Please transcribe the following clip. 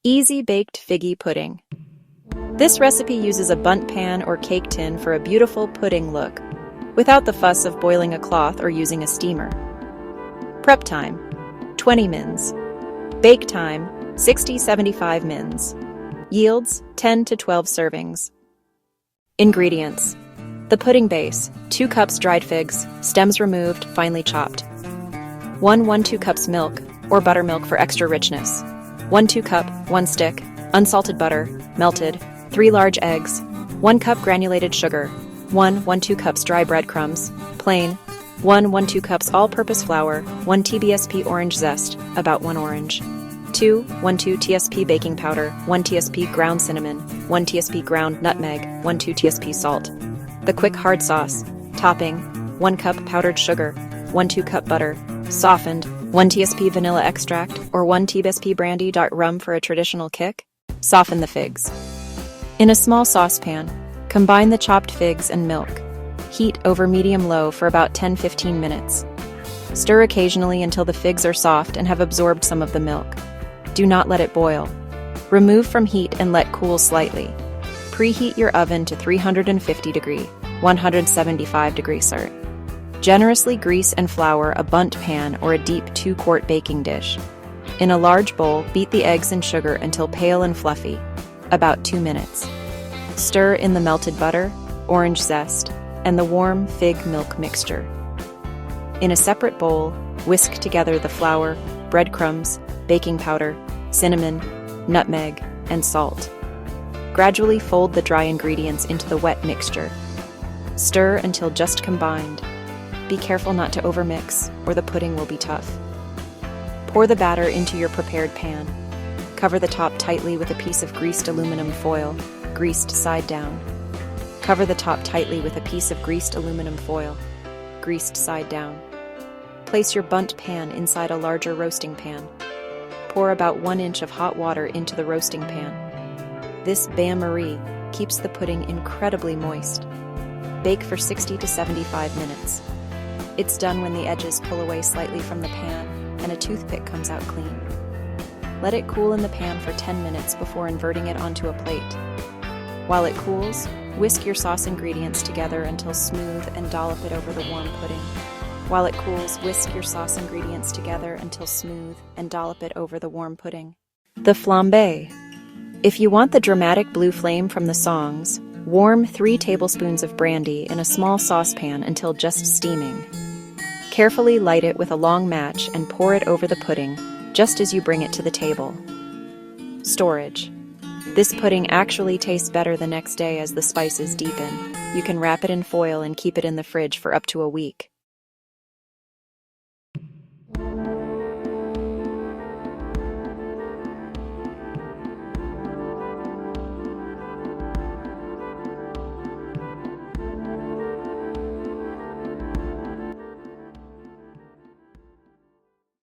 Easy baked figgy pudding. This recipe uses a bundt pan or cake tin for a beautiful pudding look, without the fuss of boiling a cloth or using a steamer. Prep time: 20 mins. Bake time: 60-75 mins. Yields: 10 to 12 servings. Ingredients: the pudding base, 2 cups dried figs, stems removed, finely chopped. 1 cups milk, or buttermilk for extra richness. 1 cup, 1 stick, unsalted butter, melted, 3 large eggs, 1 cup granulated sugar, 1 cups dry breadcrumbs, plain, 1 cups all-purpose flour, 1 tbsp orange zest, about 1 orange, 2 tsp baking powder, 1 tsp ground cinnamon, 1 tsp ground nutmeg, 2 tsp salt. The quick hard sauce. Topping: 1 cup powdered sugar, 2 cup butter, softened, 1 tsp vanilla extract or 1 tbsp brandy rum for a traditional kick. Soften the figs. In a small saucepan, combine the chopped figs and milk. Heat over medium-low for about 10-15 minutes. Stir occasionally until the figs are soft and have absorbed some of the milk. Do not let it boil. Remove from heat and let cool slightly. Preheat your oven to 350 degree, 175 degree Celsius. Generously grease and flour a bundt pan or a deep 2-quart baking dish. In a large bowl, beat the eggs and sugar until pale and fluffy, about 2 minutes. Stir in the melted butter, orange zest, and the warm fig milk mixture. In a separate bowl, whisk together the flour, breadcrumbs, baking powder, cinnamon, nutmeg, and salt. Gradually fold the dry ingredients into the wet mixture. Stir until just combined. Be careful not to overmix, or the pudding will be tough. Pour the batter into your prepared pan. Cover the top tightly with a piece of greased aluminum foil, greased side down. Cover the top tightly with a piece of greased aluminum foil, greased side down. Place your bundt pan inside a larger roasting pan. Pour about 1 inch of hot water into the roasting pan. This bain-marie keeps the pudding incredibly moist. Bake for 60 to 75 minutes. It's done when the edges pull away slightly from the pan and a toothpick comes out clean. Let it cool in the pan for 10 minutes before inverting it onto a plate. While it cools, whisk your sauce ingredients together until smooth and dollop it over the warm pudding. While it cools, whisk your sauce ingredients together until smooth and dollop it over the warm pudding. The flambe. If you want the dramatic blue flame from the songs, warm 3 tablespoons of brandy in a small saucepan until just steaming. Carefully light it with a long match and pour it over the pudding, just as you bring it to the table. Storage. This pudding actually tastes better the next day as the spices deepen. You can wrap it in foil and keep it in the fridge for up to a week.